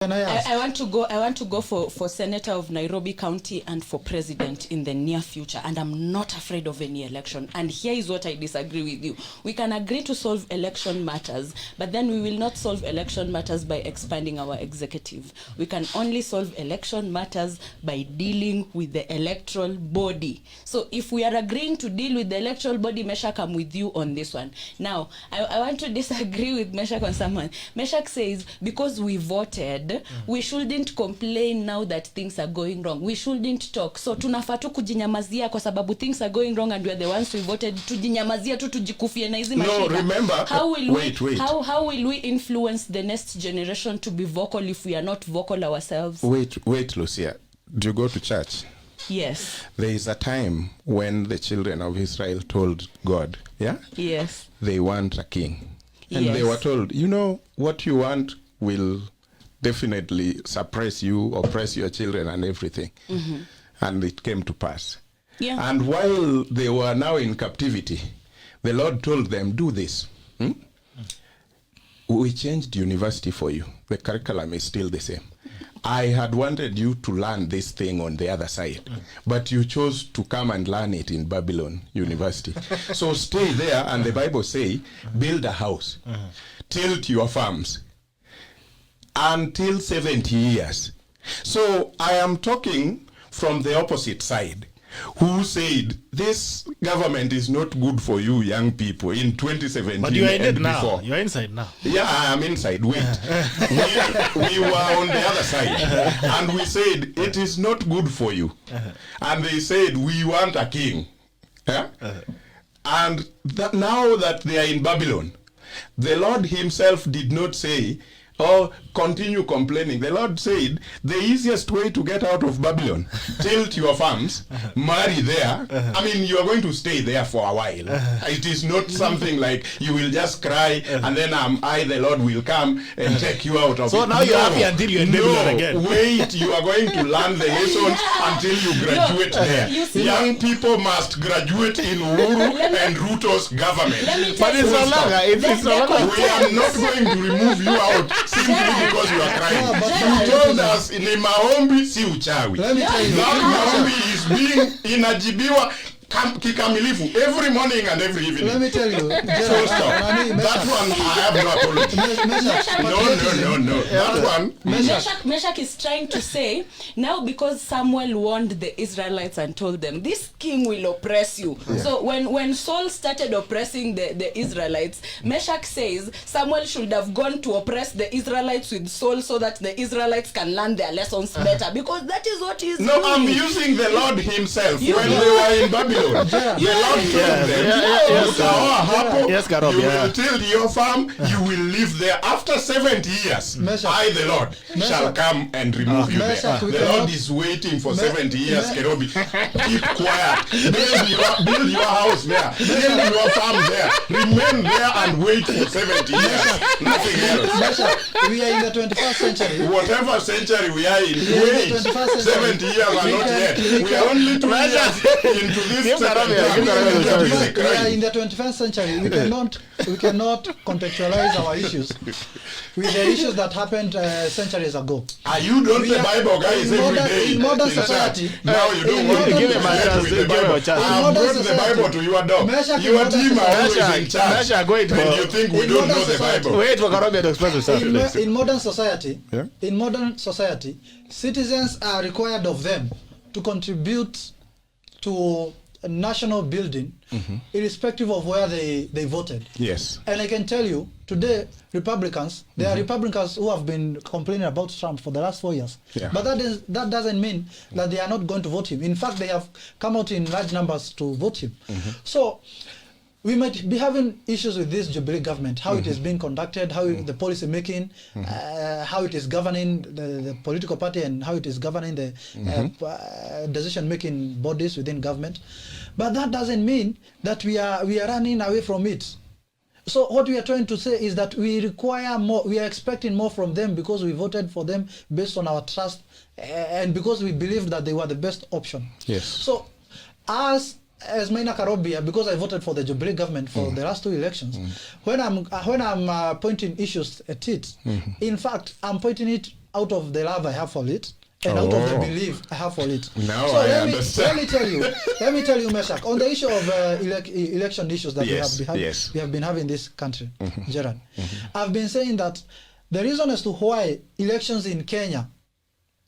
I want to go for Senator of Nairobi County and for President in the near future, and I'm not afraid of any election. And here is what I disagree with you. We can agree to solve election matters, but then we will not solve election matters by expanding our executive. We can only solve election matters by dealing with the electoral body. So if we are agreeing to deal with the electoral body, MESHACK, I'm with you on this one. Now, I want to disagree with MESHACK on someone. MESHACK says because we voted, we shouldn't complain now that things are going wrong. We shouldn't talk. So tunafaa tu kujinyamazia kwa sababu things are going wrong and we are the ones who voted. Tujinyamazia tu tujikufie na hizi mashida. No, remember. How will wait. How will we influence the next generation to be vocal if we are not vocal ourselves? Wait, Lucia. Do you go to church? Yes. There is a time when the children of Israel told God, yeah? Yes. They want a king. And yes. They were told, you know, what you want will definitely suppress you, oppress your children and everything. And it came to pass. Yeah. And while they were now in captivity, the Lord told them, do this. We changed university for you. The curriculum is still the same. I had wanted you to learn this thing on the other side, but you chose to come and learn it in Babylon University. So stay there, and the Bible say, build a house, tilt your farms, until 70 years. So I am talking from the opposite side, who said this government is not good for you young people in 2017. But you are in it now. Before. You are inside now. Yeah, I am inside. Wait. we were on the other side. And we said, it is not good for you. And they said, we want a king. And now that they are in Babylon, the Lord himself did not say, oh, continue complaining. The Lord said, the easiest way to get out of Babylon, tilt your farms, marry there. I mean, you are going to stay there for a while. It is not something like you will just cry and then I, the Lord, will come and take you out of so it. So now you're happy until you're in Babylon again. Wait, you are going to learn the lessons until you graduate there. Young people must graduate in Uhuru and Ruto's government. But it's no longer. It's no longer. We are not going to remove you out simply because you are crying. You told us in maombi si uchawi. That maombi is being inajibiwa kikamilifu every morning and every evening. Let me tell you, so stop. That one I have no apology. No. That one. MESHACK is trying to say now because Samuel warned the Israelites and told them this king will oppress you. Yeah. So when Saul started oppressing the Israelites, MESHACK says Samuel should have gone to oppress the Israelites with Saul so that the Israelites can learn their lessons better, because that is what he's doing. I'm using the Lord himself. When they were in Babylon, the Lord told them, yes, KAROBIA. You will till your farm, you will live there. After 70 years, I, the Lord, shall come and remove you there. The Lord is waiting for 70 years, KAROBIA. Keep quiet. Build your house there. Build your farm there. Remain there and wait for 70 years. Nothing else. We are in the 21st century. Whatever century we are in, wait. 70 years are not yet. We are only 2 years into this. We are in the 21st century. We cannot contextualize our issues with the issues that happened centuries ago. You don't the Bible, guys, every day. In modern society. Now you don't want to give him a chance. I have brought the Bible to your door. Your team are always in charge. And you think we don't know the Bible. Wait for KAROBIA to express himself. In modern society, citizens are required of them to contribute to a national building, irrespective of where they voted. Yes. And I can tell you, today, Republicans, there are Republicans who have been complaining about Trump for the last 4 years. Yeah. But that doesn't mean that they are not going to vote him. In fact, they have come out in large numbers to vote him. So, we might be having issues with this Jubilee government, how it is being conducted, how the policy making, how it is governing the political party, and how it is governing the decision-making bodies within government. But that doesn't mean that we are running away from it. So what we are trying to say is that we require more, we are expecting more from them because we voted for them based on our trust and because we believed that they were the best option. Yes. So as MAINA KAROBIA, because I voted for the Jubilee government for the last 2 elections, when I'm pointing issues at it, in fact, I'm pointing it out of the love I have for it, and out of the Oh. belief I have for it. Now So I let understand. me tell you, MESHACK, on the issue of election issues that Yes, we have been having in this country, Gerald. I've been saying that the reason as to why elections in Kenya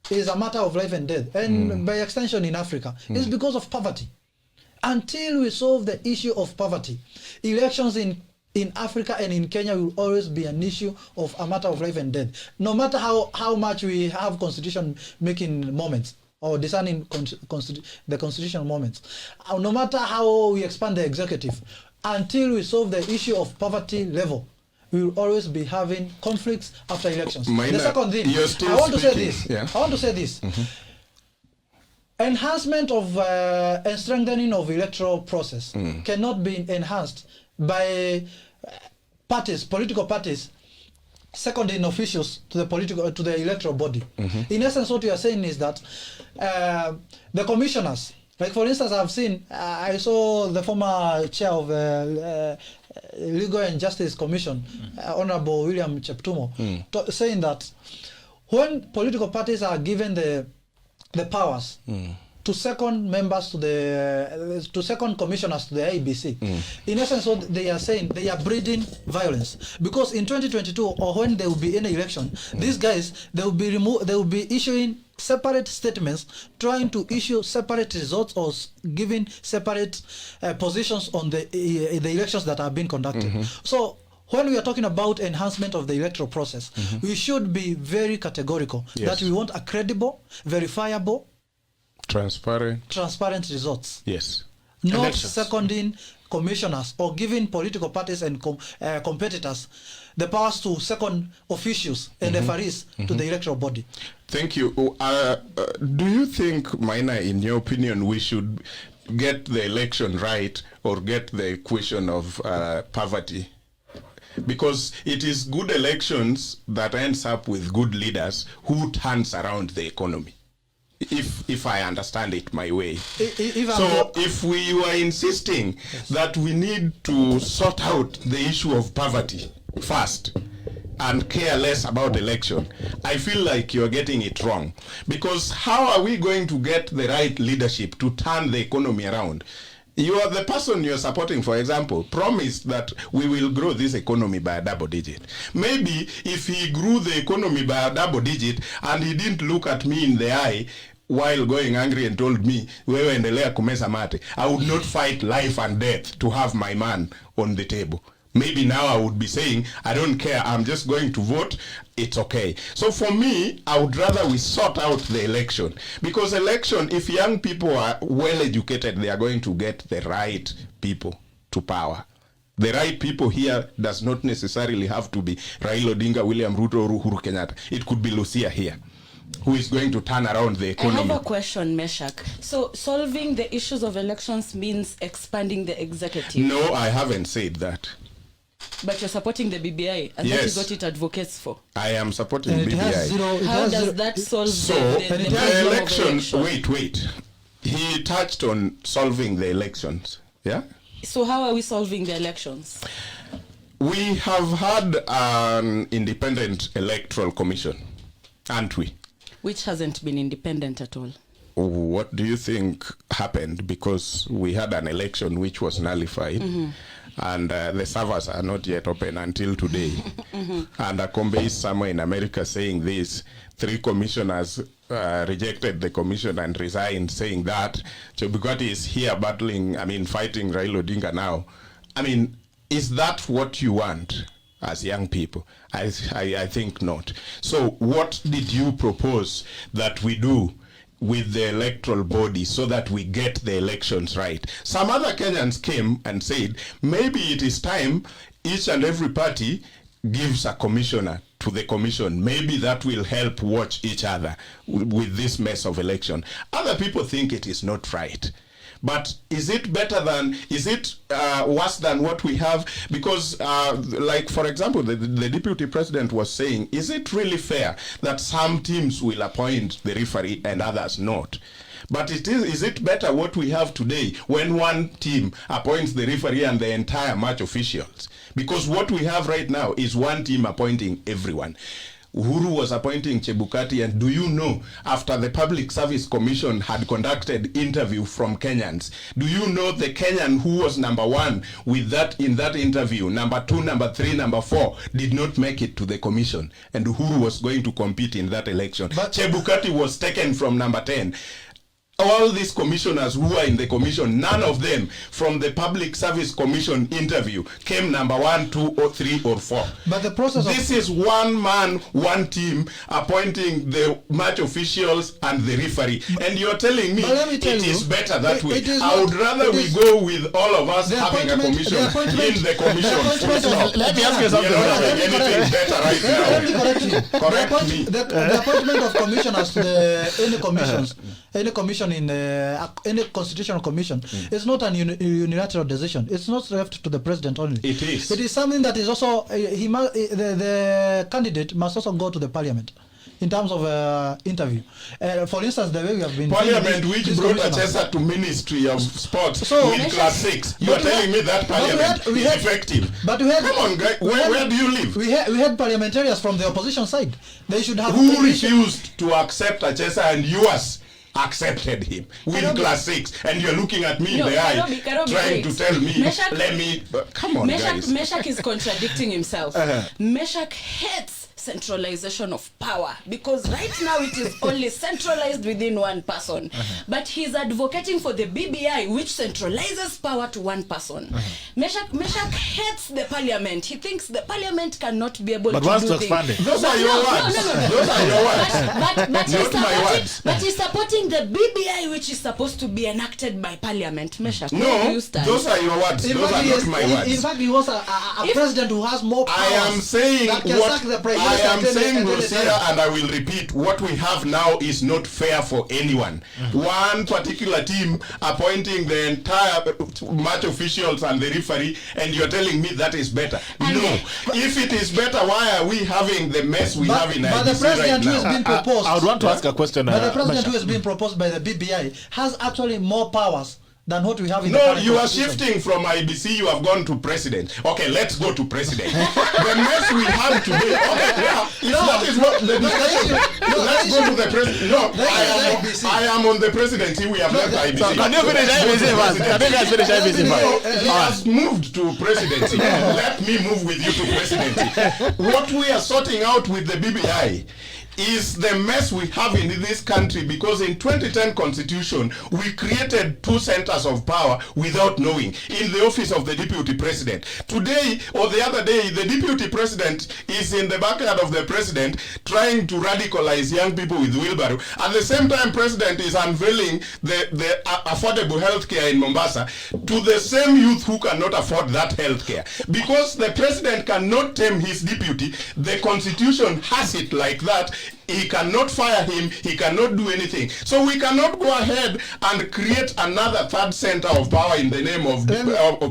is a matter of life and death, and by extension in Africa, is because of poverty. Until we solve the issue of poverty, elections in Africa and in Kenya will always be an issue of a matter of life and death. No matter how much we have constitution making moments or discerning the constitutional moments, no matter how we expand the executive, until we solve the issue of poverty level, we will always be having conflicts after elections. MAINA, the second thing, you're still I want to say speaking. this. Yeah. I want to say this. Enhancement of and strengthening of electoral process cannot be enhanced by parties, political parties, seconding officials to the electoral body. In essence, what you are saying is that the commissioners, like for instance, I've seen, I saw the former chair of Legal and Justice Commission, Honorable William Cheptumo, saying that when political parties are given the powers to second members to second commissioners to the IEBC, in essence, what they are saying, they are breeding violence, because in 2022 or when there will be any election, these guys, they will be issuing separate statements, trying to issue separate results or giving separate positions on the elections that are being conducted. So when we are talking about enhancement of the electoral process, we should be very categorical that we want a credible, verifiable, transparent results. Yes. Not Elections. seconding commissioners or giving political parties and competitors the powers to second officials and referees to the electoral body. Thank you. Do you think, MAINA, in your opinion, we should get the election right or get the equation of poverty? Because it is good elections that ends up with good leaders who turns around the economy. If I understand it my way. If we were insisting that we need to sort out the issue of poverty first and care less about election, I feel like you're getting it wrong. Because how are we going to get the right leadership to turn the economy around? You are the person you're supporting, for example, promised that we will grow this economy by a double digit. Maybe if he grew the economy by a double digit and he didn't look at me in the eye while going angry and told me, wewe endelea kumeza mate, I would not fight life and death to have my man on the table. Maybe now I would be saying, I don't care, I'm just going to vote, it's okay. So for me, I would rather we sort out the election. Because election, if young people are well educated, they are going to get the right people to power. The right people here does not necessarily have to be Raila Odinga, William Ruto, or Uhuru Kenyatta. It could be Lucia here, who is going to turn around the economy. I have a question, MESHACK. So solving the issues of elections means expanding the executive. No, I haven't said that. But you're supporting the BBI, and that is what it advocates for. I am supporting And it has BBI. zero. How does that solve So the the problem of elections, election? wait. He touched on solving the elections. Yeah? So how are we solving the elections? We have had an independent electoral commission, aren't we? Which hasn't been independent at all. What do you think happened? Because we had an election which was nullified, and the servers are not yet open until today. And Akombe is somewhere in America saying this. 3 commissioners rejected the commission and resigned, saying that Chebukati is here battling, fighting Raila Odinga now. Is that what you want as young people? I think not. So what did you propose that we do with the electoral body so that we get the elections right? Some other Kenyans came and said, maybe it is time each and every party gives a commissioner to the commission. Maybe that will help watch each other with this mess of election. Other people think it is not right. But is it worse than what we have? Because, like, for example, the deputy president was saying, is it really fair that some teams will appoint the referee and others not? But is it better what we have today when one team appoints the referee and the entire match officials? Because what we have right now is one team appointing everyone. Uhuru was appointing Chebukati, and do you know, after the Public Service Commission had conducted interview from Kenyans, do you know the Kenyan who was number 1 with that in that interview, number 2, number 3, number 4, did not make it to the commission, and Uhuru was going to compete in that election. But Chebukati was taken from number 10. All these commissioners who are in the commission, none of them from the Public Service Commission interview came number 1, 2, or 3, or 4. But the process this is one man, one team appointing the match officials and the referee, and you're telling me it is better that way. I would rather we go with all of us having a commission in the commission. Let me ask you something. Anything better right now? Let me correct you. Correct me. The appointment of commissioners to any commissions, any commission in any constitutional commission, is not an unilateral decision. It's not left to the president only. It is. It is something that is also the candidate must also go to the parliament in terms of interview. For instance, the way we have been Parliament which brought Achesa to Ministry of Sports with class 6. You are telling me that Parliament is effective. But we had, come on, guys, where do you live? We had parliamentarians from the opposition side. They should have. Who refused to accept Achesa, and yours accepted him with class 6, and you're looking at me in the eye trying to tell me MESHACK, let me come on, guys. MESHACK is contradicting himself. MESHACK hates centralization of power, because right now it is only centralized within one person. But he's advocating for the BBI, which centralizes power to one person. MESHACK hates the parliament. He thinks the parliament cannot be able to do things. Those are your words. Those are your words. Not my words. But he's supporting the BBI, which is supposed to be enacted by parliament. MESHACK, no, those are your words. Those are not my words. In fact, he wants a president who has more power. I am saying what I am saying, Lucia, and I will repeat, what we have now is not fair for anyone. One particular team appointing the entire match officials and the referee, and you're telling me that is better. No. If it is better, why are we having the mess we have in IBC But the president right who has been proposed, I would want to ask a question. But the president who has been proposed by the BBI has actually more powers than what we have in the current you are shifting from IBC, you have gone to president. Okay, let's go to president. The mess we have today. Okay, that is what the discussion. Let's go to the president. No, I am on the presidency. We have left IBC. So can you finish IBC first? Can you guys finish IBC first? He has moved to presidency. Let me move with you to presidency. What we are sorting out with the BBI is the mess we have in this country, because in 2010 constitution we created 2 centers of power without knowing, in the office of the deputy president. Today or the other day, the deputy president is in the backyard of the president trying to radicalize young people with wheelbarrow. At the same time, president is unveiling the affordable health care in Mombasa to the same youth who cannot afford that health care. Because the president cannot tame his deputy, the constitution has it like that. He cannot fire him, he cannot do anything. So we cannot go ahead and create another 3rd center of power in the name of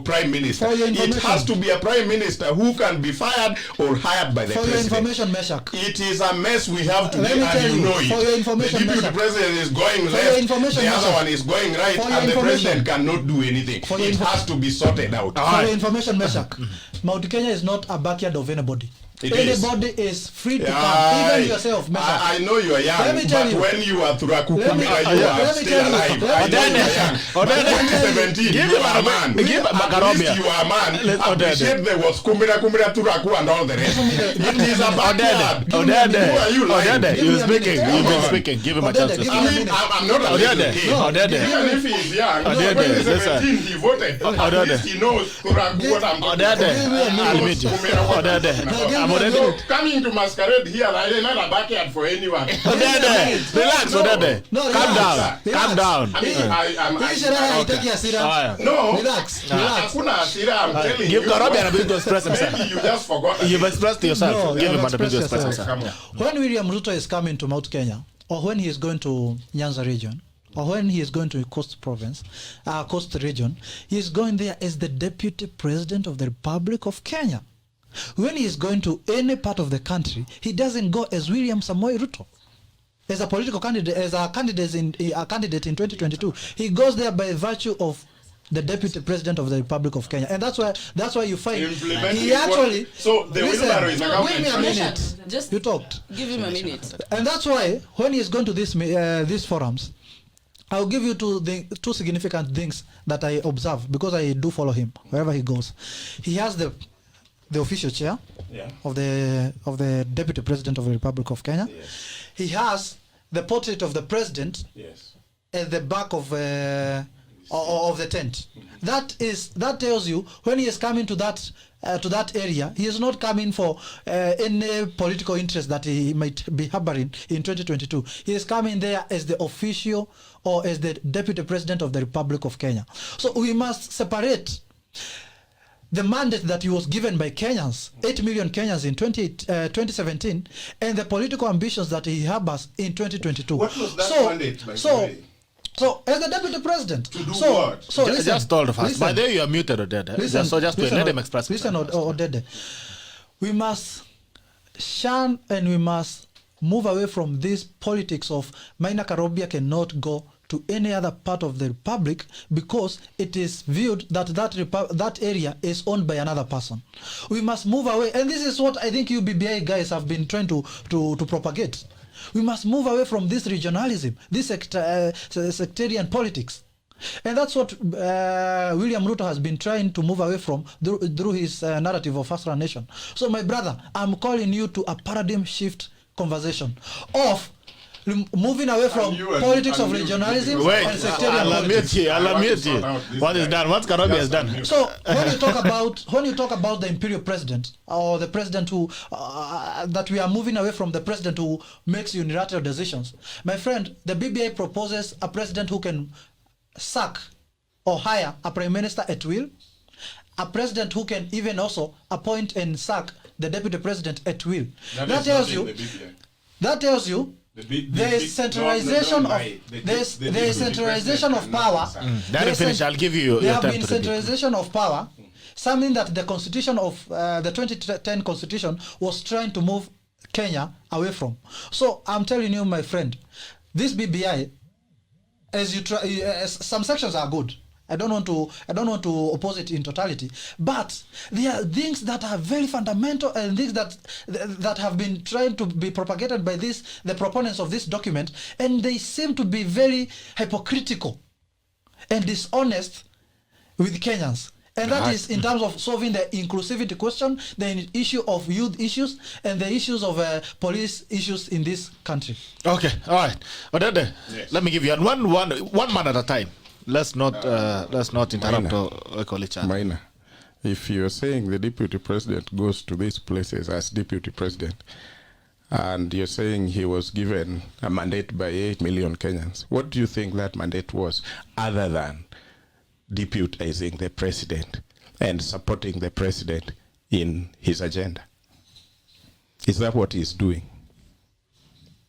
prime minister. It has to be a prime minister who can be fired or hired by the president. For your information, MESHACK, it is a mess we have today, and you know it. For your information, the deputy president is going left, the other one is going right, and the president cannot do anything. It has to be sorted out. For your information, MESHACK, Mount Kenya is not a backyard of anybody. Anybody is free to come, even yourself. I know you are young, but when you are Thurakukumira, you are still alive. I know you are young. But 2017, you are a man. At least you are a man. Appreciate there was Kumira Thuraku and all the rest. It is a backyard. ODEDE. Who are you lying? ODEDE, you've been speaking. Give him a chance to speak. I'm not a little kid. ODEDE. Even if he is young, 2017 he voted. At least he knows Thuraku what I'm talking about. ODEDE. I'll meet you. ODEDE. So coming to masquerade here, I am not a backyard for anyone. ODEDE, relax, ODEDE. Calm down. No, relax. I'm telling Give you. KAROBIA an ability to express himself. Maybe you just forgot. You've expressed yourself. Give him an ability to express himself. When William Ruto is coming to Mount Kenya, or when he is going to Nyanza region, or when he is going to Coast Province, Coast region, he is going there as the deputy president of the Republic of Kenya. When he is going to any part of the country, he doesn't go as William Samoei Ruto, as a political candidate, as a candidate in 2022. He goes there by virtue of the deputy president of the Republic of Kenya. And that's why you find he the actually wheelbarrow is a wait me a minute. Just You talked. give him a minute. And that's why when he's going to these forums, I'll give you two significant things that I observe, because I do follow him wherever he goes. He has the official chair of the deputy president of the Republic of Kenya. Yes. He has the portrait of the president at the back of the tent. That tells you when he is coming to that area, he is not coming for any political interest that he might be harboring in 2022. He is coming there as the official or as the deputy president of the Republic of Kenya. So we must separate the mandate that he was given by Kenyans, 8 million Kenyans in 2017, and the political ambitions that he harbors in 2022. What was that mandate, by the way? So, as the deputy president, to do what? So listen, just told us. By the way, you are muted, ODEDE. Listen, so just let him express. Listen, ODEDE. We must shun and we must move away from this politics of MAINA KAROBIA cannot go to any other part of the republic because it is viewed that area is owned by another person. We must move away, and this is what I think you BBI guys have been trying to propagate. We must move away from this regionalism, this sectarian politics. And that's what William Ruto has been trying to move away from through his narrative of First Nation. So my brother, I'm calling you to a paradigm shift conversation of moving away from politics of regionalism and sectarian politics. I'll mute you. What is done? What KAROBIA has done? So when you talk about the imperial president or the president who that we are moving away from the president who makes unilateral decisions, my friend, the BBI proposes a president who can sack or hire a prime minister at will, a president who can even also appoint and sack the deputy president at will. That tells you there is centralization of power. That is finished. I'll give you there your have time been to centralization of power, something that the constitution of the 2010 constitution was trying to move Kenya away from. So I'm telling you, my friend, this BBI, some sections are good. I don't want to oppose it in totality, but there are things that are very fundamental and things that have been trying to be propagated by the proponents of this document, and they seem to be very hypocritical and dishonest with Kenyans. And that is in terms of solving the inclusivity question, the issue of youth issues, and the issues of police issues in this country. Okay, all right. ODEDE, let me give you one man at a time. Let's not interrupt or call each other. MAINA, if you're saying the deputy president goes to these places as deputy president, and you're saying he was given a mandate by 8 million Kenyans, what do you think that mandate was, other than deputizing the president and supporting the president in his agenda? Is that what he's doing?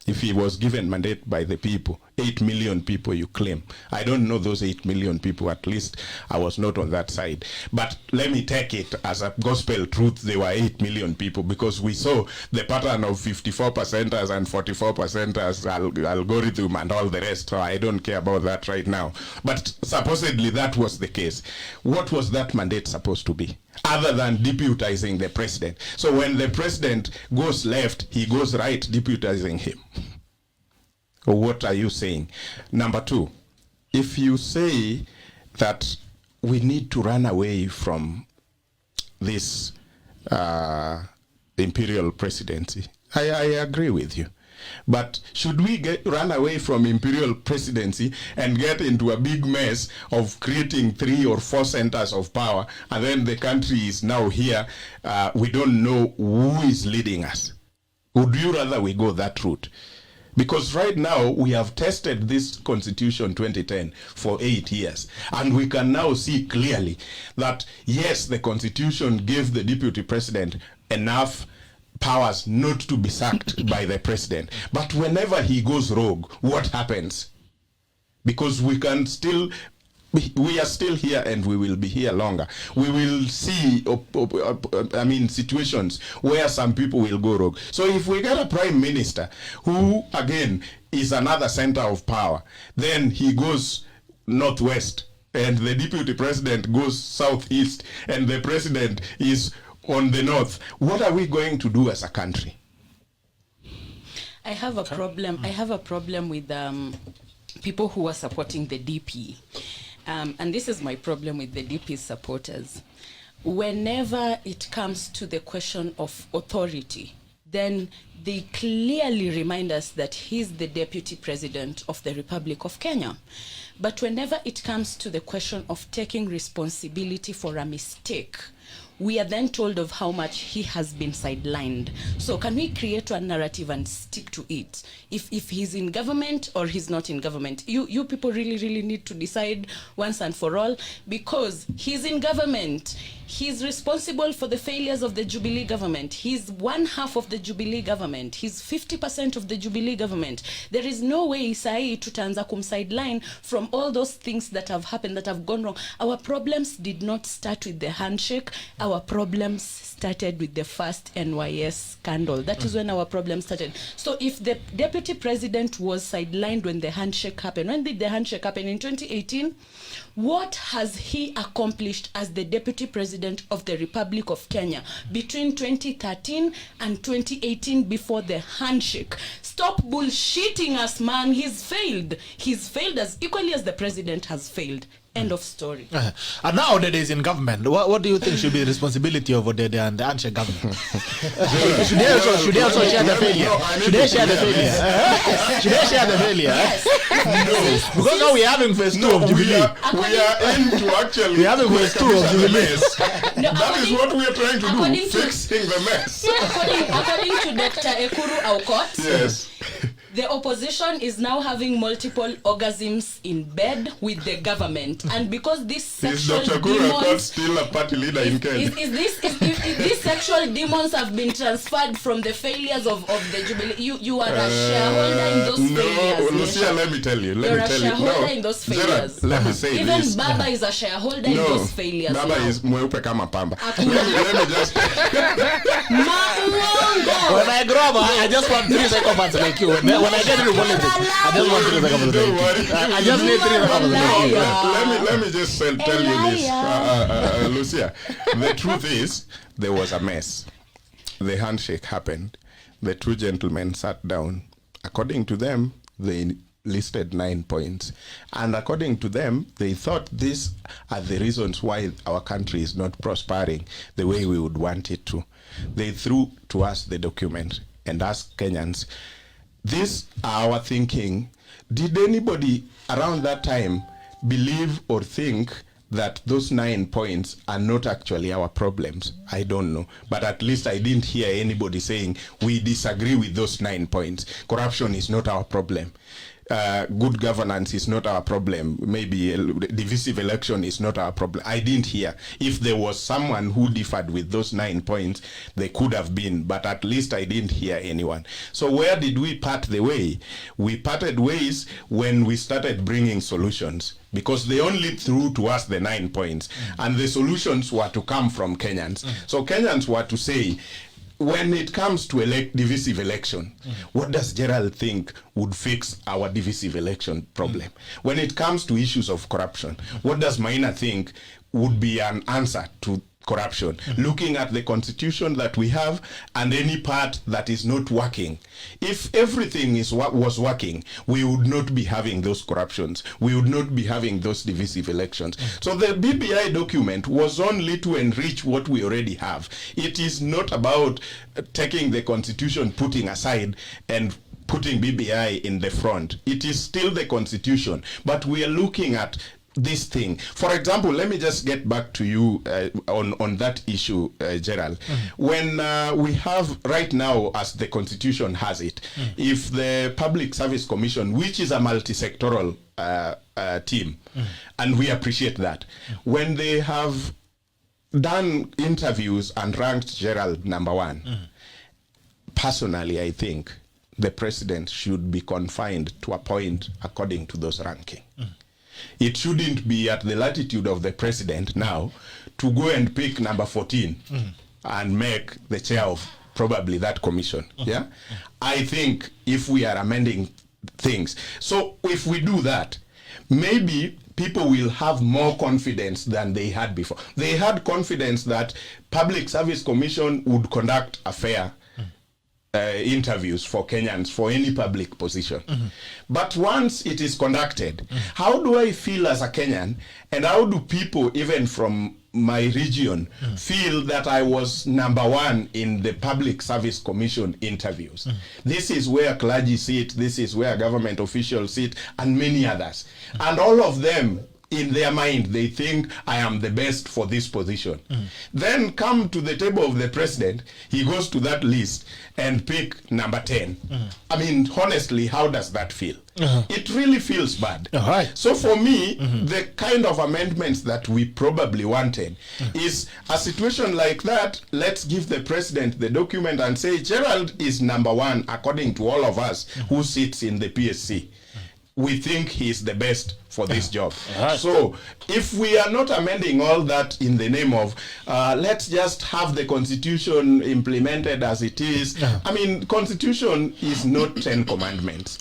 If he was given mandate by the people, 8 million people you claim. I don't know those 8 million people, at least I was not on that side. But let me take it as a gospel truth, there were 8 million people, because we saw the pattern of 54%ers and 44%ers algorithm and all the rest. So I don't care about that right now. But supposedly that was the case. What was that mandate supposed to be, other than deputizing the president? So when the president goes left, he goes right, deputizing him. What are you saying? Number two, if you say that we need to run away from this imperial presidency, I agree with you. But should we run away from imperial presidency and get into a big mess of creating 3 or 4 centers of power, and then the country is now here, we don't know who is leading us? Would you rather we go that route? Because right now we have tested this Constitution 2010 for 8 years, and we can now see clearly that yes, the Constitution gave the deputy president enough powers not to be sacked by the president. But whenever he goes rogue, what happens? Because we are still here, and we will be here longer. We will see, situations where some people will go rogue. So if we get a prime minister who, again, is another center of power, then he goes northwest and the deputy president goes southeast and the president is on the north, what are we going to do as a country? I have a problem. I have a problem with people who are supporting the DP. And this is my problem with the DP supporters. Whenever it comes to the question of authority, then they clearly remind us that he's the deputy president of the Republic of Kenya. But whenever it comes to the question of taking responsibility for a mistake, we are then told of how much he has been sidelined. So can we create a narrative and stick to it? If he's in government or he's not in government, you people really need to decide once and for all, because he's in government. He's responsible for the failures of the Jubilee government. He's one half of the Jubilee government. He's 50% of the Jubilee government. There is no way Isai tutaanza sideline from all those things that have happened, that have gone wrong. Our problems did not start with the handshake. Our problems started with the first NYS scandal. That is when our problems started. So if the deputy president was sidelined when the handshake happened, when did the handshake happen? In 2018? What has he accomplished as the deputy president of the Republic of Kenya between 2013 and 2018 before the handshake? Stop bullshitting us, man. He's failed. He's failed as equally as the president has failed. End of story. And now ODEDE is in government. What do you think should be the responsibility of ODEDE and the handshake government? Should they also share the failure? Should they share the failure? Should they share the failure? Yes. No. Because now we're having phase 2 of Jubilee. We are into actually. We're having phase 2 of Jubilee. That is what we are trying to do, fixing the mess. According to Dr. Ekuru Aukot, Yes. the opposition is now having multiple orgasms in bed with the government, and because this Is sexual Dr. Kura demons, still a party leader in Kenya? if these sexual demons have been transferred from the failures of the Jubilee, you are a shareholder in those failures. No, Lucia, let me tell you. You're a shareholder in those failures. Gerald, let me say Even this. Baba is a shareholder in those failures. Baba now. is mweupe kama pamba. Let me just... When I grow up, I just want 3 psychopaths like you. When I get into politics, I just want 3 psychopaths Don't like worry. you. I just need 3 psychopaths like you. Let me just tell you this, Lucia. The truth is, there was a mess. The handshake happened. The 2 gentlemen sat down. According to them, they listed 9 points. And according to them, they thought these are the reasons why our country is not prospering the way we would want it to. They threw to us the document and asked Kenyans, these are our thinking. Did anybody around that time believe or think that those 9 points are not actually our problems? I don't know. But at least I didn't hear anybody saying we disagree with those 9 points. Corruption is not our problem. Good governance is not our problem. Maybe divisive election is not our problem. I didn't hear. If there was someone who differed with those 9 points, they could have been, but at least I didn't hear anyone. So where did we part the way? We parted ways when we started bringing solutions, because they only threw to us the 9 points, and the solutions were to come from Kenyans. So Kenyans were to say, when it comes to divisive election, what does Gerald think would fix our divisive election problem? When it comes to issues of corruption, what does MAINA think would be an answer to corruption? Looking at the constitution that we have and any part that is not working. If everything was working, we would not be having those corruptions. We would not be having those divisive elections. So the BBI document was only to enrich what we already have. It is not about taking the constitution, putting aside, and putting BBI in the front. It is still the constitution, but we are looking at this thing. For example, let me just get back to you on that issue, Gerald. When we have right now, as the constitution has it, if the Public Service Commission, which is a multi-sectoral team, and we appreciate that, when they have done interviews and ranked Gerald number 1, personally, I think the president should be confined to a point according to those rankings. It shouldn't be at the latitude of the president now to go and pick number 14 and make the chair of probably that commission. Yeah, I think if we are amending things, so if we do that, maybe people will have more confidence than they had before. They had confidence that Public Service Commission would conduct a fair interviews for Kenyans for any public position. But once it is conducted, how do I feel as a Kenyan, and how do people even from my region feel that I was number one in the Public Service Commission interviews? This is where clergy sit, this is where government officials sit, and many others. And all of them, in their mind, they think I am the best for this position. Then come to the table of the president, he goes to that list and pick number 10. I mean, honestly, how does that feel? It really feels bad. So for me, the kind of amendments that we probably wanted is a situation like that. Let's give the president the document and say, Gerald is number one according to all of us who sits in the PSC. We think he's the best for this job. So if we are not amending all that in the name of let's just have the constitution implemented as it is. I mean, constitution is not 10 commandments.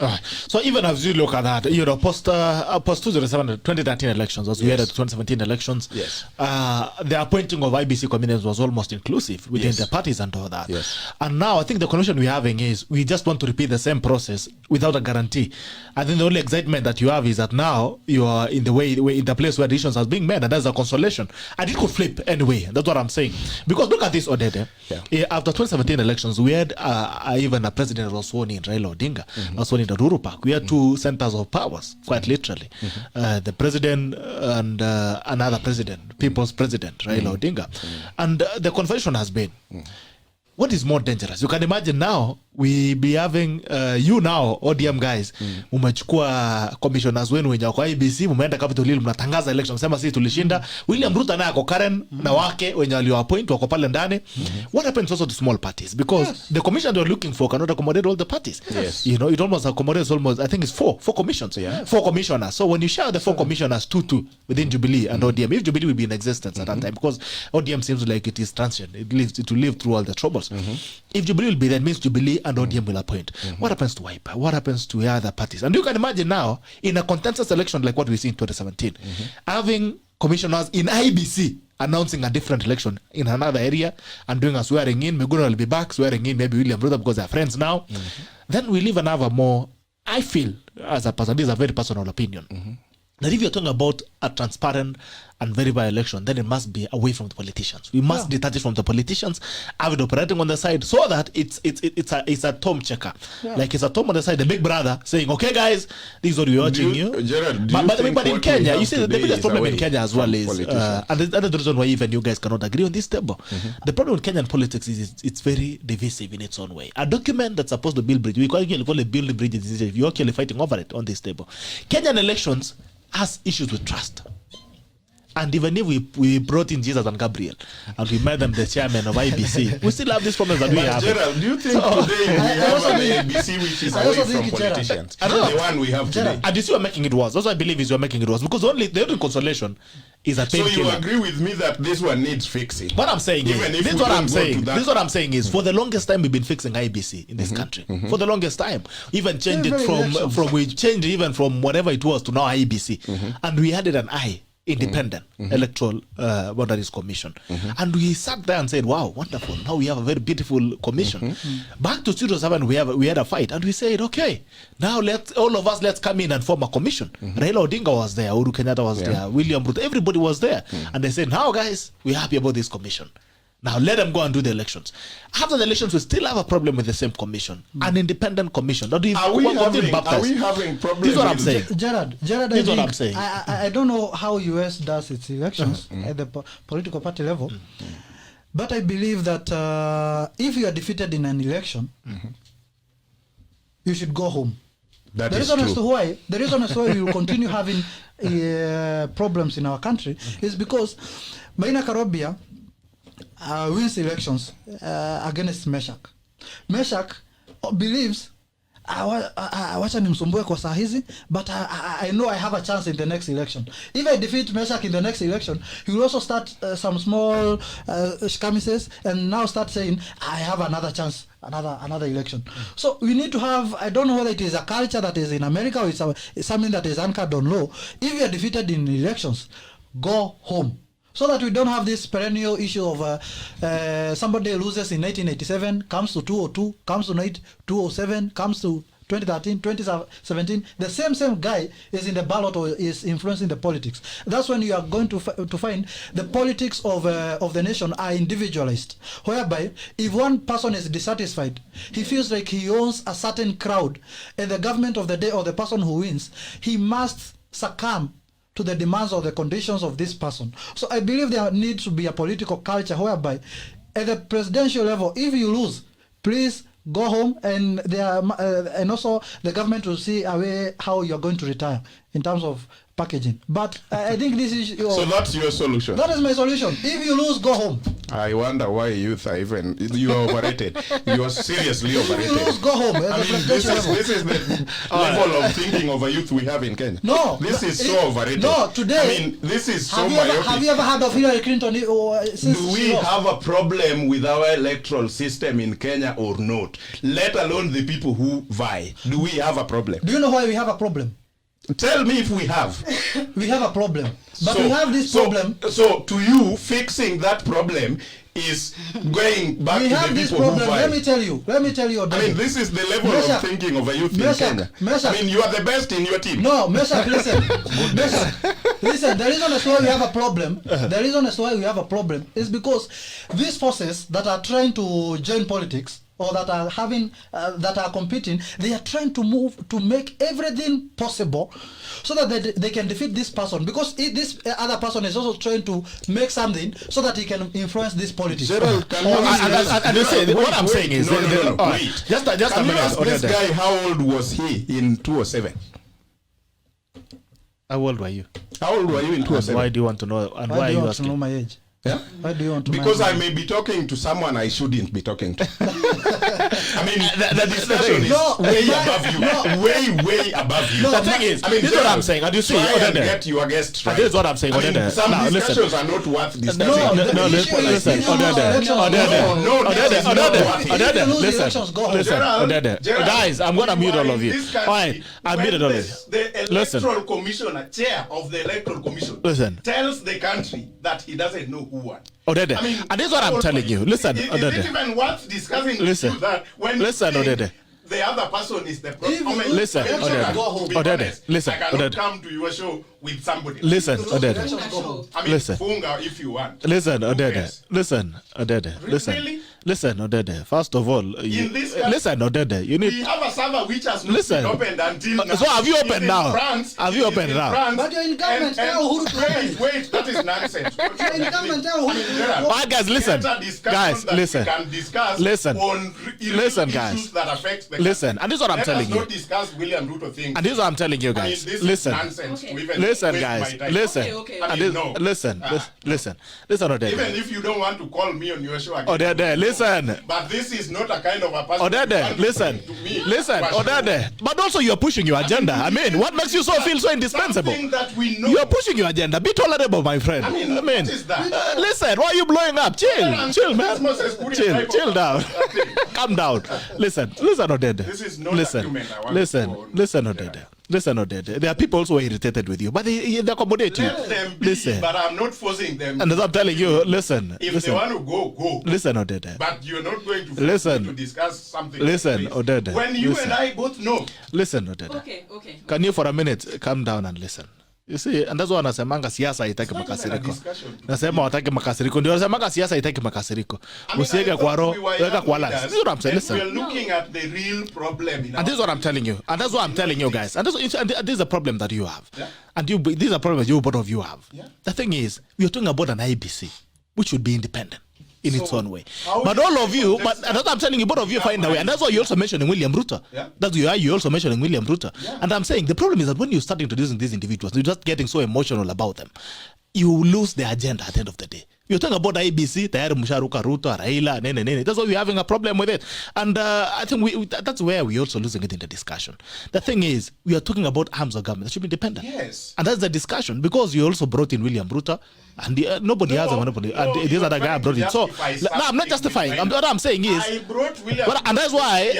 So even as you look at that, you know, post 2013 elections, as we had at 2017 elections, the appointing of IBC commissioners was almost inclusive within the parties and all that. And now I think the condition we're having is we just want to repeat the same process without a guarantee. I think the only excitement that you have is that now you are in the place where decisions are being made, and that's a consolation. And it could flip anyway. That's what I'm saying. Because look at this, ODEDE. After 2017 elections, we had even a president that was sworn in, Raila Odinga, was sworn in the Ruru Park. We had two centers of powers, quite literally. The president and another president, people's president, Raila Odinga. And the conversation has been, what is more dangerous? You can imagine now we be having you now ODM guys umechukua commissioners wenu wenye kwa IBC mumeenda Capitol Hill mnatangaza election sema sisi tulishinda. William Ruto na ako Karen na wake wenye walio appoint wako pale ndani. What happens also to small parties, because the commission they're looking for cannot accommodate all the parties. You know, it almost accommodates almost, I think it's four commissions. 4 commissioners. So when you share the 4 commissioners 2 within Jubilee and ODM, if Jubilee will be in existence at that time, because ODM seems like it is transient, it will live through all the troubles. If Jubilee will be there, it means Jubilee and ODM will appoint. What happens to Wiper? What happens to other parties? And you can imagine now, in a contentious election like what we see in 2017, having commissioners in IBC announcing a different election in another area and doing a swearing in. Meguna will be back swearing in maybe William Ruto because they're friends now. Then we live another more, I feel, as a person, this is a very personal opinion, that if you're talking about a transparent and verified election, then it must be away from the politicians. We must detach it from the politicians, have it operating on the side, so that it's a Tom checker. Like it's a Tom on the side, the big brother saying, okay guys, this is what we're watching you. Gerald, but in Kenya, you see the biggest problem in Kenya as well is, and that's the reason why even you guys cannot agree on this table. The problem with Kenyan politics is it's very divisive in its own way. A document that's supposed to build bridge, we call it build bridges, you're actually fighting over it on this table. Kenyan elections has issues with trust. And even if we brought in Jesus and Gabriel and we made them the chairman of IBC, we still have these problems that we have. Gerald, do you think today we have an IBC which is away from politicians? The one we have today. And this you are making it worse. That's what I believe is you are making it worse. Because the only consolation is a painkiller. So you agree with me that this one needs fixing? What I'm saying is, this is what I'm saying is, for the longest time we've been fixing IBC in this country. For the longest time. Even changed it we changed even from whatever it was to now IBC. And we added an I. Independent Electoral Boundaries Commission. And we sat there and said, wow, wonderful. Now we have a very beautiful commission. Back to 2007, we had a fight and we said, okay, now let's come in and form a commission. Raila Odinga was there, Uhuru Kenyatta was there, William Ruto, everybody was there. And they said, now guys, we're happy about this commission. Now let them go and do the elections. After the elections, we still have a problem with the same commission, an independent commission. Are we having problems? This is what I'm saying. Gerard, this is what I'm saying. I don't know how US does its elections at the political party level, but I believe that if you are defeated in an election, you should go home. That the is reason true. The reason as to why we will continue having problems in our country is because MAINA KAROBIA wins elections against MESHACK. MESHACK believes wacha nimsumbue kwa saa hizi, but I know I have a chance in the next election. If I defeat MESHACK in the next election, he will also start some small skirmishes and now start saying, I have another chance, another election. So we need to have, I don't know whether it is a culture that is in America or it's something that is anchored on law. If you are defeated in elections, go home. So that we don't have this perennial issue of somebody loses in 1987, comes to 202, comes to 207, comes to 2013, 2017. The same guy is in the ballot or is influencing the politics. That's when you are going to find the politics of the nation are individualized, whereby if one person is dissatisfied, he feels like he owns a certain crowd, and the government of the day or the person who wins, he must succumb to the demands or the conditions of this person. So I believe there needs to be a political culture whereby at the presidential level, if you lose, please go home, and and also the government will see a way how you're going to retire in terms of packaging. But I think this is so that's your solution. That is my solution. If you lose, go home. I wonder why youth are even, you are overrated. You are seriously overrated. If you lose, go home. I mean, this is the level of thinking of a youth we have in Kenya. No, this is so overrated. No, today. I mean, this is so myopic. Have you ever heard of Hillary Clinton? Do we have a problem with our electoral system in Kenya or not? Let alone the people who vie. Do we have a problem? Do you know why we have a problem? Tell me if we have. We have a problem. But we have this problem. So to you, fixing that problem is going back to the people who buy. Let me tell you. I mean, this is the level of thinking of a youth in Kenya. I mean, you are the best in your team. No, MESHACK, listen. MESHACK, listen, the reason as to why we have a problem, is because these forces that are trying to join politics, or that are having, that are competing, they are trying to make everything possible so that they can defeat this person, because this other person is also trying to make something so that he can influence this politics. Gerald, what I'm saying is, wait. Just a minute. Ask this guy, how old was he in 2007? How old were you? How old were you in 2007? Why do you want to know? And why are you asking? To know my age? Yeah? Why do you want to? Because I may be talking to someone I shouldn't be talking to. I mean, the discussion is way above you. Way above you. The thing is, this is what I'm saying. And you see, get your guest right. This is what I'm saying. I mean, some discussions are not worth discussing. Listen, guys, I'm gonna mute all of you. Alright, I muted all of you. The Electoral Commission, chair of the Electoral Commission, tells the country that he doesn't know who won. ODEDE. I mean, and this is what I'm telling you. Listen, is ODEDE. it even worth discussing with you that when ODEDE. the other person is the problem? Listen, ODEDE. Listen, I cannot come to your show with somebody. Listen, ODEDE. I mean, funga if you want. Listen, ODEDE. Listen, ODEDE. Listen. Really? Listen, ODEDE. First of all, listen, ODEDE. You need. We have a server which has not been opened until now. So have you opened now? Have you opened now? But you're in government. Wait, that is nonsense. You're in government. Alright, guys, listen. Guys, listen. Listen. Listen, guys. That affect the listen, and this is what I'm telling you. Let us not discuss William Ruto things. And this is what I'm telling you, guys. Listen. Listen, guys. Listen. Listen. Listen, ODEDE. Even if you don't want to call me on your show again. ODEDE, listen. But this is not a kind of a person. ODEDE, listen. Listen, ODEDE. But also you're pushing your agenda. I mean, what makes you feel so indispensable? That we know. You're pushing your agenda. Be tolerable, my friend. I mean, what is that? Listen, why are you blowing up? Chill, man. Chill down. Calm down. Listen, ODEDE. This is not a document I want listen, ODEDE. Listen, ODEDE. There are people also irritated with you, but they accommodate you. Let them be, listen. But I'm not forcing them. And as I'm telling you, listen. If they want to go. Listen, ODEDE. But you're not going to force me to discuss something. Listen, ODEDE. When you and I both know. Listen, ODEDE. Okay. Can you for a minute calm down and listen? You see, and that's why nasemanga siasa haitaki makasiriko. Nasema wataki makasiriko. Ndio nasemanga siasa haitaki makasiriko. Usiweke kwa roho, weka kwa last. This is what I'm saying. Listen. We're looking at the real problem in and this is what I'm telling you. And that's what I'm telling you, guys. And this is a problem that you have. Yeah. And this is a problem that you both of you have. Yeah. The thing is, we are talking about an IBC, which should be independent in its own way. But all of you, that's what I'm telling you, both of you find a way. And that's why you're also mentioning William Ruto. Yeah. That's why you're also mentioning William Ruto. Yeah. And I'm saying the problem is that when you start introducing these individuals, you're just getting so emotional about them. You lose the agenda at the end of the day. You're talking about IBC, tayari Musharuka, Ruto, Raila, nene. That's why we're having a problem with it. And I think that's where we're also losing it in the discussion. The thing is, we are talking about arms of government that should be independent. Yes. And that's the discussion, because you also brought in William Ruto, and nobody has a monopoly. And these other guy brought it. So, no, I'm not justifying. What I'm saying is, I brought William and that's why,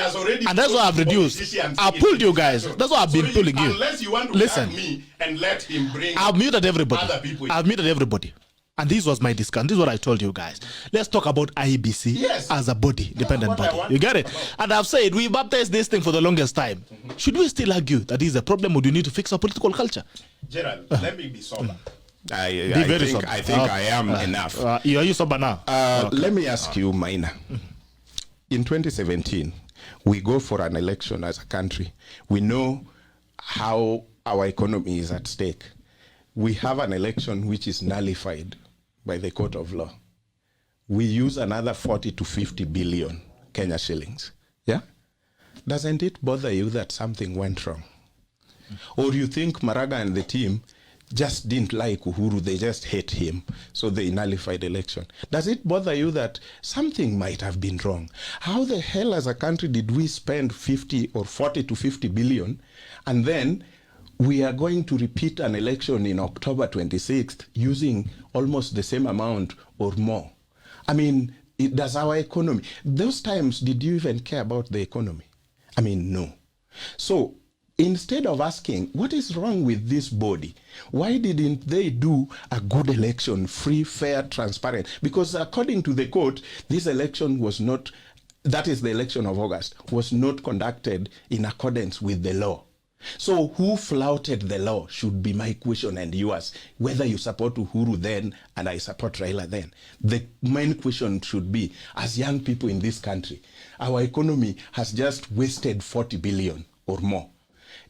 I've reduced. I pulled you guys. That's why I've been pulling you. Unless you want to listen me and let him bring I've muted everybody. other people. I've muted everybody. And this was my discussion. This is what I told you guys. Let's talk about IEBC as a body, dependent body. You get it? And I've said we baptized this thing for the longest time. Should we still argue that this is a problem, or do you need to fix our political culture? Gerald, let me be sober. I think I am enough. Are you sober now? Let me ask you, MAINA. In 2017, we go for an election as a country. We know how our economy is at stake. We have an election which is nullified by the court of law. We use another 40 to 50 billion Kenya shillings. Yeah? Doesn't it bother you that something went wrong? Or do you think Maraga and the team just didn't like Uhuru, they just hate him, so they nullified the election? Does it bother you that something might have been wrong? How the hell as a country did we spend 50 or 40 to 50 billion, and then we are going to repeat an election in October 26th using almost the same amount or more? I mean, does our economy, those times, did you even care about the economy? I mean, no. So instead of asking, what is wrong with this body? Why didn't they do a good election, free, fair, transparent? Because according to the court, this election was not, that is the election of August, was not conducted in accordance with the law. So who flouted the law should be my question and yours, whether you support Uhuru then and I support Raila then. The main question should be, as young people in this country, our economy has just wasted 40 billion or more.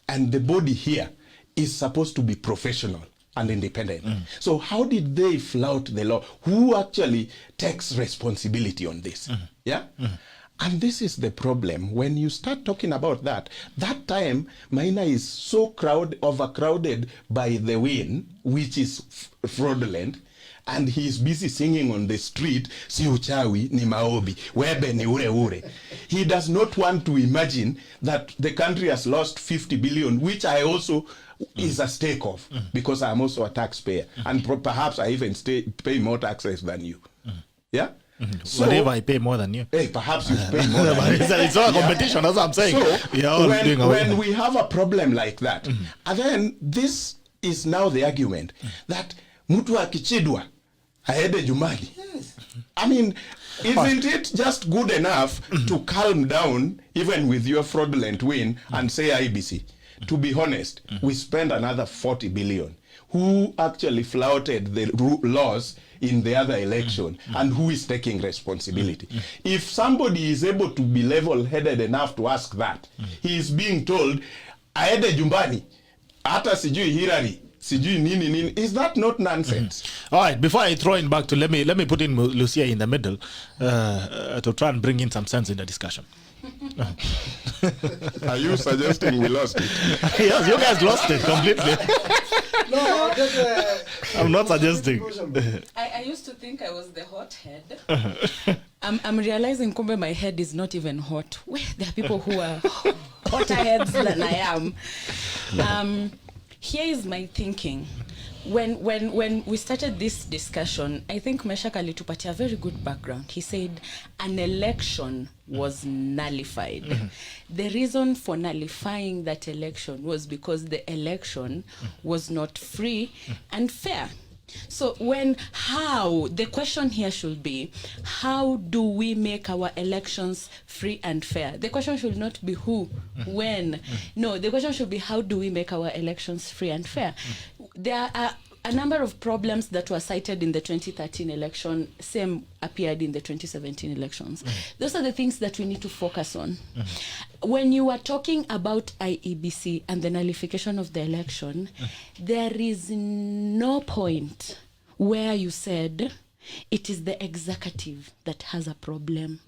And the body here is supposed to be professional and independent. So how did they flout the law? Who actually takes responsibility on this? Yeah? And this is the problem. When you start talking about that time, MAINA is so overcrowded by the win, which is fraudulent, and he's busy singing on the street, si uchawi ni maobi, webe ni ure ure. He does not want to imagine that the country has lost 50 billion, which I also is a stake of, because I'm also a taxpayer. And perhaps I even pay more taxes than you. Yeah? So, whatever I pay more than you. Hey, perhaps you pay more than you. It's not a competition, that's what I'm saying. So, when we have a problem like that, and then this is now the argument that mtu akichidwa aende jumani. I mean, isn't it just good enough to calm down even with your fraudulent win and say IBC? To be honest, we spend another 40 billion. Who actually flouted the laws in the other election, and who is taking responsibility? If somebody is able to be level-headed enough to ask that, he is being told, aende jumbani, hata sijui Hillary, sijui nini. Is that not nonsense? All right, before I throw in back to, let me put in Lucia in the middle to try and bring in some sense in the discussion. Are you suggesting we lost it? Yes, you guys lost it completely. No, I'm not suggesting. I used to think I was the hot head. I'm realizing kumbe my head is not even hot. There are people who are hotter heads than I am. Here is my thinking. When we started this discussion, I think MESHACK alitupatia a very good background. He said an election was nullified. The reason for nullifying that election was because the election was not free and fair. So the question here should be, how do we make our elections free and fair? The question should not be who, when. No, the question should be, how do we make our elections free and fair? There are a number of problems that were cited in the 2013 election, same appeared in the 2017 elections. Those are the things that we need to focus on. When you are talking about IEBC and the nullification of the election, there is no point where you said it is the executive that has a problem.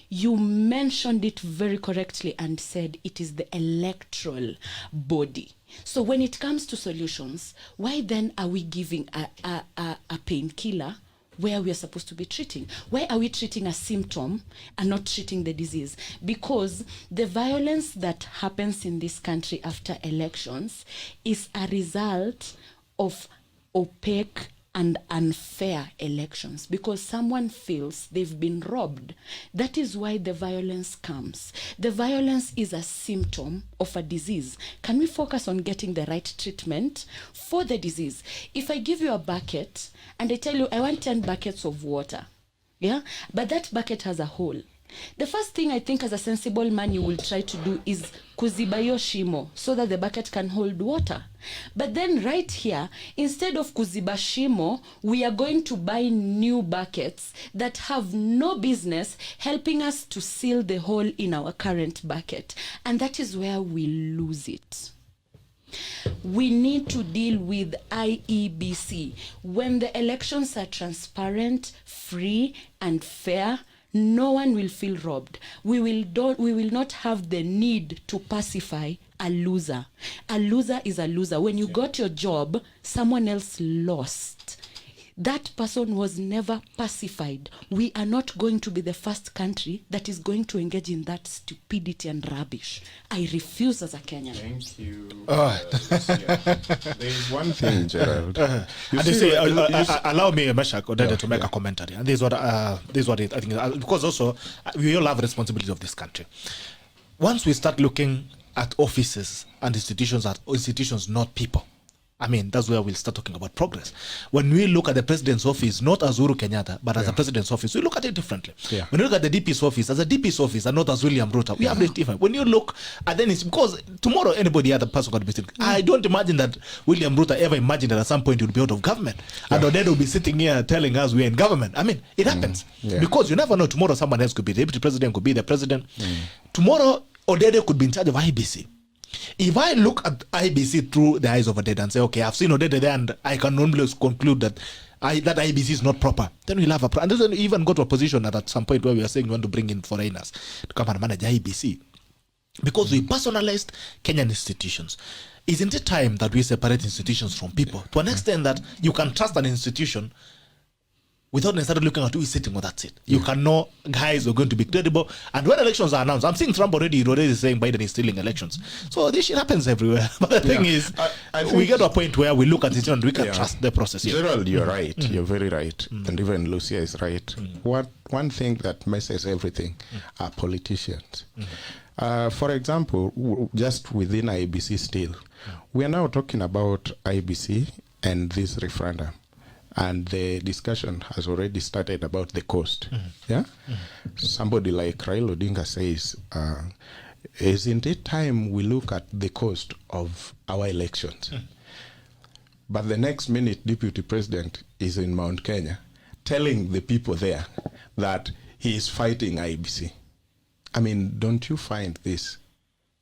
You mentioned it very correctly and said it is the electoral body. So when it comes to solutions, why then are we giving a painkiller where we are supposed to be treating. Why are we treating a symptom and not treating the disease? Because the violence that happens in this country after elections is a result of opaque and unfair elections, because someone feels they've been robbed. That is why the violence comes. The violence is a symptom of a disease. Can we focus on getting the right treatment for the disease? If I give you a bucket and I tell you I want 10 buckets of water, yeah, but that bucket has a hole, the first thing I think as a sensible man you will try to do is kuziba yo shimo so that the bucket can hold water. But then right here, instead of kuziba shimo, we are going to buy new buckets that have no business helping us to seal the hole in our current bucket. And that is where we lose it. We need to deal with IEBC. When the elections are transparent, free, and fair, no one will feel robbed. We will not have the need to pacify a loser. A loser is a loser. When you got your job, someone else lost. That person was never pacified. We are not going to be the first country that is going to engage in that stupidity and rubbish. I refuse as a Kenyan. Thank you. There is one thing, Gerald. And they say, allow me, MESHACK, ODEDE, to make a commentary. And this is what I think, because also we all have responsibility of this country. Once we start looking at offices and institutions, not people, I mean, that's where we'll start talking about progress. When we look at the president's office, not as Uhuru Kenyatta, but as a president's office, we look at it differently. Yeah. When you look at the DP's office, as a DP's office, and not as William Ruto, we have it different. When you look at then it's because tomorrow anybody other person could be sitting. I don't imagine that William Ruto ever imagined that at some point he would be out of government. And ODEDE will be sitting here telling us we're in government. I mean, it happens. Because you never know, tomorrow someone else could be the deputy president, could be the president. Tomorrow, ODEDE could be in charge of IBC. If I look at IBC through the eyes of ODEDE and say, okay, I've seen ODEDE there and I can only conclude that that IBC is not proper, then we'll have and then even go to a position at some point where we are saying we want to bring in foreigners to come and manage IBC. Because we personalized Kenyan institutions. Isn't it time that we separate institutions from people to an extent that you can trust an institution without necessarily looking at who is sitting on that seat? You can know guys are going to be credible. And when elections are announced, I'm seeing Trump already saying Biden is stealing elections. So this shit happens everywhere. But the thing is, we get to a point where we look at it and we can trust the process. Gerald, you're right. You're very right. And even Lucia is right. One thing that messes everything are politicians. For example, just within IBC still, we are now talking about IBC and this referendum. And the discussion has already started about the cost. Somebody like Raila Odinga says, isn't it time we look at the cost of our elections? But the next minute, Deputy President is in Mount Kenya telling the people there that he is fighting IBC. I mean, don't you find this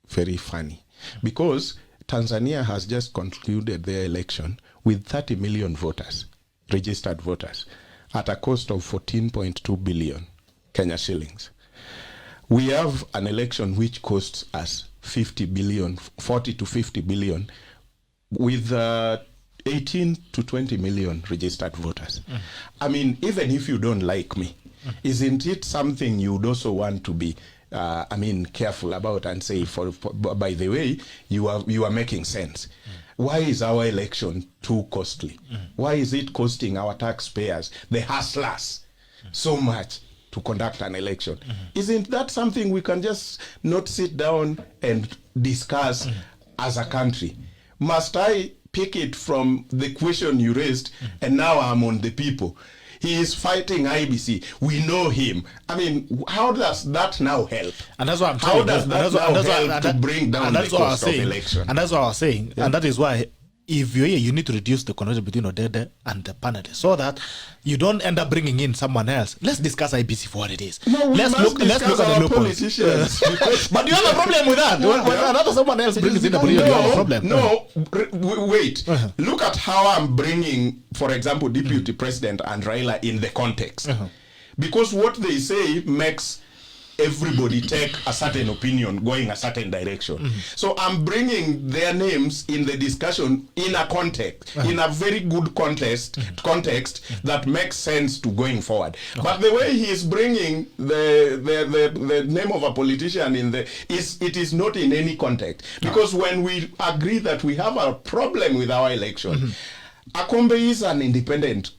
very funny? Because Tanzania has just concluded their election with 30 million voters, registered voters, at a cost of 14.2 billion Kenya shillings. We have an election which costs us 40 to 50 billion, with 18 to 20 million registered voters. I mean, even if you don't like me, isn't it something you'd also want to be careful about and say, by the way, you are making sense. Why is our election too costly? Why is it costing our taxpayers, the hustlers, so much to conduct an election? Isn't that something we can just not sit down and discuss as a country? Must I pick it from the question you raised and now I'm on the people? He is fighting IBC. We know him. I mean, how does that now help? And that's what I'm saying. How does that now help to bring down the cost of election? And that's what I was saying. And that is why, if you're here, you need to reduce the connection between ODEDE and the panelists so that you don't end up bringing in someone else. Let's discuss IBC for what it is. No, let's look at the loopholes. But you have a problem with that. When another someone else brings in the police, you have a problem. No, wait. Look at how I'm bringing, for example, Deputy President and Raila in the context. Because what they say makes everybody take a certain opinion going a certain direction. So I'm bringing their names in the discussion in a context, in a very good context that makes sense to going forward. But the way he is bringing the name of a politician in it is not in any context. Because when we agree that we have a problem with our election, Akombe is an independent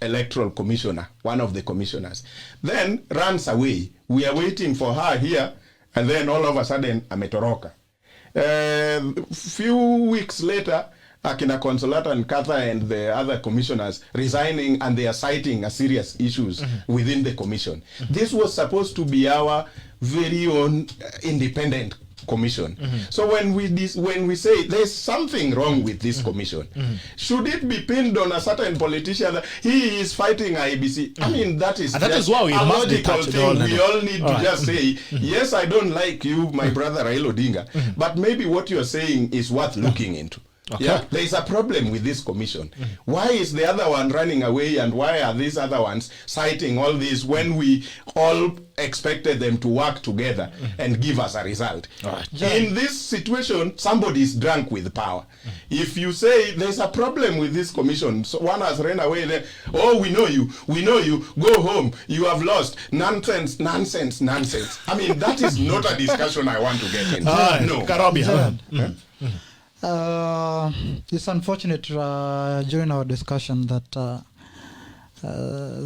electoral commissioner, one of the commissioners, then runs away. We are waiting for her here, and then all of a sudden, ametoroka. Few weeks later, Akina Consolata and Katha and the other commissioners resigning, and they are citing serious issues within the commission. This was supposed to be our very own independent commission. So when we say there's something wrong with this commission, should it be pinned on a certain politician that he is fighting IBC? I mean, that is why we a must logical thing. We all need to right. just say, yes, I don't like you, my brother Raila Odinga, but maybe what you're saying is worth looking into. Okay. Yeah, there is a problem with this commission. Why is the other one running away, and why are these other ones citing all this when we all expected them to work together and give us a result? Right. In this situation, somebody is drunk with power. If you say there's a problem with this commission, so one has run away there, oh, we know you, go home, you have lost, nonsense. I mean, that is not a discussion I want to get into. No. KAROBIA. It's unfortunate during our discussion that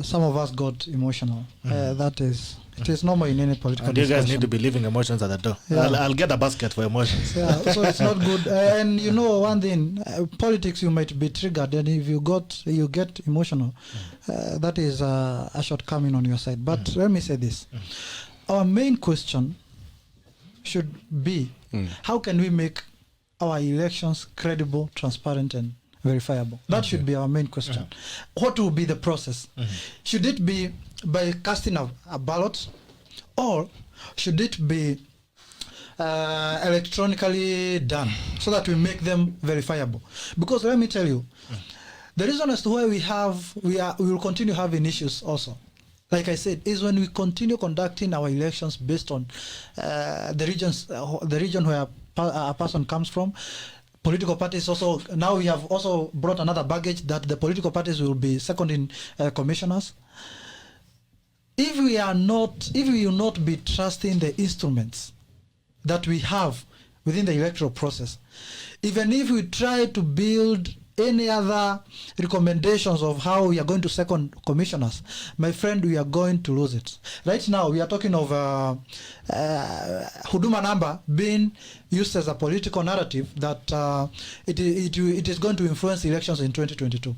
some of us got emotional. It is normal in any political discussion. You guys need to be leaving emotions at the door. Yeah. I'll get a basket for emotions. Yeah, so it's not good. And you know one thing, politics, you might be triggered, and if you get emotional, that is a shortcoming on your side. But let me say this: our main question should be, how can we make our elections credible, transparent, and verifiable? That should be our main question. What will be the process? Should it be by casting a ballot, or should it be electronically done so that we make them verifiable? Because let me tell you, the reason as to why we will continue having issues also, like I said, is when we continue conducting our elections based on the region where a person comes from. Political parties also, now we have also brought another baggage that the political parties will be second in commissioners. If we will not be trusting the instruments that we have within the electoral process, even if we try to build any other recommendations of how we are going to second commissioners, my friend, we are going to lose it. Right now, we are talking of Huduma number being used as a political narrative that it is going to influence elections in 2022.